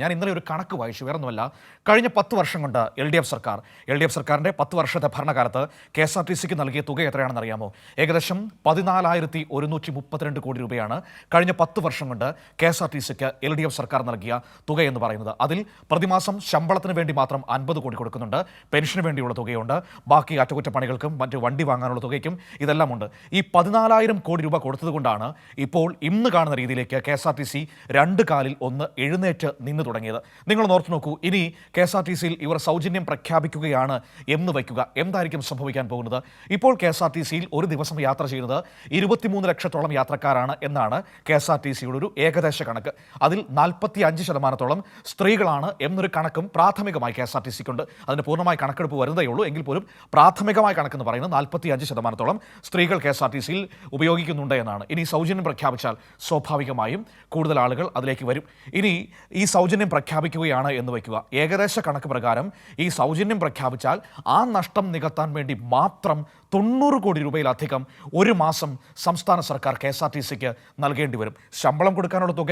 ഞാൻ ഇന്നലെ ഒരു കണക്ക് വായിച്ചു, വേറൊന്നുമല്ല. കഴിഞ്ഞ 10 വർഷം കൊണ്ട് എൽ ഡി എഫ് സർക്കാരിൻ്റെ 10 വർഷത്തെ ഭരണകാലത്ത് കെ എസ് ആർ ടി സിക്ക് നൽകിയ തുക എത്രയാണെന്ന് അറിയാമോ? ഏകദേശം 14,132 കോടി രൂപയാണ് കഴിഞ്ഞ 10 വർഷം കൊണ്ട് കെ എസ് ആർ ടി സിക്ക് എൽ ഡി എഫ് സർക്കാർ നൽകിയ തുക എന്ന് പറയുന്നത്. അതിൽ പ്രതിമാസം ശമ്പളത്തിന് വേണ്ടി മാത്രം 50 കോടി കൊടുക്കുന്നുണ്ട്, പെൻഷന് വേണ്ടിയുള്ള തുകയുണ്ട്, ബാക്കി അറ്റകുറ്റപ്പണികൾക്കും മറ്റ് വണ്ടി വാങ്ങാനുള്ള തുകയ്ക്കും ഇതെല്ലാം ഉണ്ട്. ഈ 14,000 കോടി രൂപ കൊടുത്തതുകൊണ്ടാണ് ഇപ്പോൾ ഇന്ന് കാണുന്ന രീതിയിലേക്ക് K S R T C രണ്ട് കാലിൽ ഒന്ന് എഴുന്നേറ്റ് നിന്ന് തുടങ്ങിയത്. നിങ്ങൾ ഓർത്തു നോക്കൂ, ഇനി കെ എസ് ആർ ടി സിയിൽ ഇവർ സൗജന്യം പ്രഖ്യാപിക്കുകയാണ് എന്ന് വയ്ക്കുക, എന്തായിരിക്കും സംഭവിക്കാൻ പോകുന്നത്? ഇപ്പോൾ കെ എസ് ആർ ടി സിയിൽ ഒരു ദിവസം യാത്ര ചെയ്യുന്നത് 23 ലക്ഷത്തോളം യാത്രക്കാരാണ് എന്നാണ് കെ എസ് ആർ ടി സിയുടെ ഒരു ഏകദേശ കണക്ക്. അതിൽ 45% സ്ത്രീകളാണ് എന്നൊരു കണക്കും പ്രാഥമികമായി കെ എസ് ആർ ടി സിക്കുണ്ട്. അതിന് പൂർണ്ണമായ കണക്കെടുപ്പ് വരുന്നതേ ഉള്ളൂ. എങ്കിൽ പോലും പ്രാഥമികമായ കണക്കെന്ന് പറയുന്നത് 45% സ്ത്രീകൾ കെ എസ് ആർ ടി സിയിൽ ഉപയോഗിക്കുന്നുണ്ട് എന്നാണ്. ഇനി സൗജന്യം പ്രഖ്യാപിച്ചാൽ സ്വാഭാവികമായും കൂടുതൽ ആളുകൾ അതിലേക്ക് വരും. ഇനി ഈ സൗജന്യം പ്രഖ്യാപിക്കുകയാണ് എന്ന് വയ്ക്കുക, ഏകദേശ കണക്ക് പ്രകാരം ഈ സൗജന്യം പ്രഖ്യാപിച്ചാൽ ആ നഷ്ടം നികത്താൻ വേണ്ടി മാത്രം 90 കോടി രൂപയിലധികം ഒരു മാസം സംസ്ഥാന സർക്കാർ കെ എസ് ആർ ടി സിക്ക് നൽകേണ്ടി വരും. ശമ്പളം കൊടുക്കാനുള്ള തുക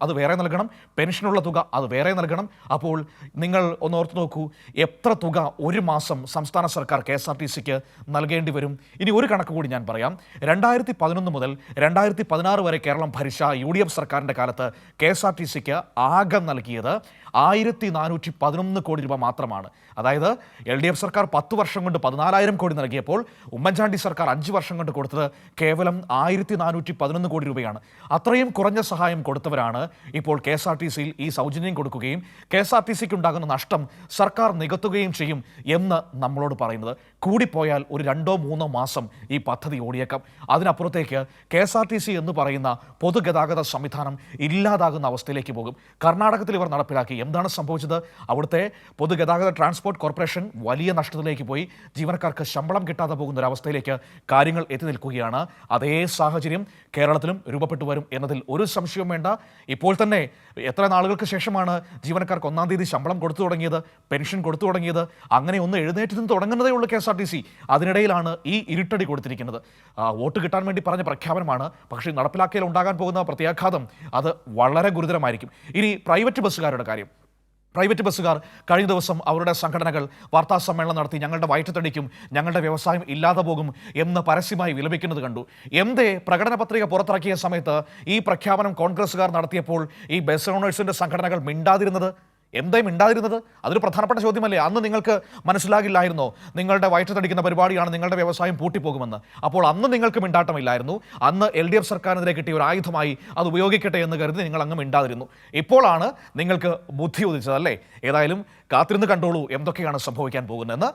അത് വേറെ നൽകണം, പെൻഷനുള്ള തുക അത് വേറെ നൽകണം. അപ്പോൾ നിങ്ങൾ ഒന്ന് ഓർത്ത് നോക്കൂ, എത്ര തുക ഒരു മാസം സംസ്ഥാന സർക്കാർ കെ എസ് ആർ ടി സിക്ക് നൽകേണ്ടി വരും. ഇനി ഒരു കണക്ക് കൂടി ഞാൻ പറയാം. 2011 മുതൽ 2016 വരെ കേരളം ഭരിച്ച UDF സർക്കാരിൻ്റെ കാലത്ത് കെ എസ് ആർ ടി സിക്ക് ആകെ നൽകിയത് 1411 കോടി രൂപ മാത്രമാണ്. അതായത് എൽ ഡി എഫ് സർക്കാർ 10 വർഷം കൊണ്ട് 14,000 കോടി നൽകിയപ്പോൾ ഉമ്മൻചാണ്ടി സർക്കാർ 5 വർഷം കൊണ്ട് കൊടുത്തത് കേവലം 1411 കോടി രൂപയാണ്. അത്രയും കുറഞ്ഞ സഹായം കൊടുത്തവരാണ് ഇപ്പോൾ കെ എസ് ആർ ടി സിയിൽ ഈ സൗജന്യം കൊടുക്കുകയും കെ എസ് ആർ ടി സിക്ക് ഉണ്ടാകുന്ന നഷ്ടം സർക്കാർ നികത്തുകയും ചെയ്യും എന്ന് നമ്മളോട് പറയുന്നത്. കൂടിപ്പോയാൽ ഒരു 2-3 മാസം ഈ പദ്ധതി ഓടിയേക്കാം. അതിനപ്പുറത്തേക്ക് K S R T C എന്ന് പറയുന്ന പൊതുഗതാഗത സംവിധാനം ഇല്ലാതാകുന്ന അവസ്ഥയിലേക്ക് പോകും. കർണാടകത്തിൽ ഇവർ നടപ്പിലാക്കി. എന്താണ് സംഭവിച്ചത്? അവിടുത്തെ പൊതുഗതാഗത ട്രാൻസ്പോർട്ട് കോർപ്പറേഷൻ വലിയ നഷ്ടത്തിലേക്ക് പോയി. ജീവനക്കാർക്ക് ശമ്പളം കിട്ടാതെ പോകുന്ന ഒരവസ്ഥയിലേക്ക് കാര്യങ്ങൾ എത്തി നിൽക്കുകയാണ്. അതേ സാഹചര്യം കേരളത്തിലും രൂപപ്പെട്ടു വരും എന്നതിൽ ഒരു സംശയവും വേണ്ട. ഇപ്പോൾ തന്നെ എത്ര നാളുകൾക്ക് ശേഷമാണ് ജീവനക്കാർക്ക് 1-ാം തീയതി ശമ്പളം കൊടുത്തു തുടങ്ങിയത്, പെൻഷൻ കൊടുത്തു തുടങ്ങിയത്? അങ്ങനെ ഒന്ന് എഴുന്നേറ്റ് നിന്ന് തുടങ്ങുന്നതേ ഉള്ളൂ K S R T C. അതിനിടയിലാണ് ഈ ഇരുട്ടടി കൊടുത്തിരിക്കുന്നത്. വോട്ട് കിട്ടാൻ വേണ്ടി പറഞ്ഞ പ്രഖ്യാപനമാണ്, പക്ഷേ നടപ്പിലാക്കിയാൽ ഉണ്ടാകാൻ പോകുന്ന പ്രത്യാഘാതം അത് വളരെ ഗുരുതരമായിരിക്കും. ഇനി പ്രൈവറ്റ് ബസ്സുകാരുടെ കാര്യം. പ്രൈവറ്റ് ബസ്സുകാർ കഴിഞ്ഞ ദിവസം അവരുടെ സംഘടനകൾ വാർത്താ സമ്മേളനം നടത്തി ഞങ്ങളുടെ വയറ്റത്തടിക്കും, ഞങ്ങളുടെ വ്യവസായം ഇല്ലാതെ പോകും എന്ന് പരസ്യമായി വിലപിക്കുന്നത് കണ്ടു. എന്തേ പ്രകടന പത്രിക പുറത്തിറക്കിയ സമയത്ത് ഈ പ്രഖ്യാപനം കോൺഗ്രസ്സുകാർ നടത്തിയപ്പോൾ ഈ ബസ് ഓണേഴ്സിൻ്റെ സംഘടനകൾ മിണ്ടാതിരുന്നത്? എന്തേ മിണ്ടാതിരുന്നത്? അതൊരു പ്രധാനപ്പെട്ട ചോദ്യമല്ലേ? അന്ന് നിങ്ങൾക്ക് മനസ്സിലാകില്ലായിരുന്നോ നിങ്ങളുടെ വയറ്റത്തടിക്കുന്ന പരിപാടിയാണ്, നിങ്ങളുടെ വ്യവസായം പൂട്ടിപ്പോകുമെന്ന്? അപ്പോൾ അന്ന് നിങ്ങൾക്ക് മിണ്ടാട്ടമില്ലായിരുന്നു. അന്ന് എൽ ഡി എഫ് സർക്കാരിനെതിരെ കിട്ടിയ ഒരു ആയുധമായി അത് ഉപയോഗിക്കട്ടെ എന്ന് കരുതി നിങ്ങൾ അങ്ങ് മിണ്ടാതിരുന്നു. ഇപ്പോഴാണ് നിങ്ങൾക്ക് ബുദ്ധി ഉദിച്ചതല്ലേ? ഏതായാലും കാത്തിരുന്ന് കണ്ടോളൂ എന്തൊക്കെയാണ് സംഭവിക്കാൻ പോകുന്നതെന്ന്.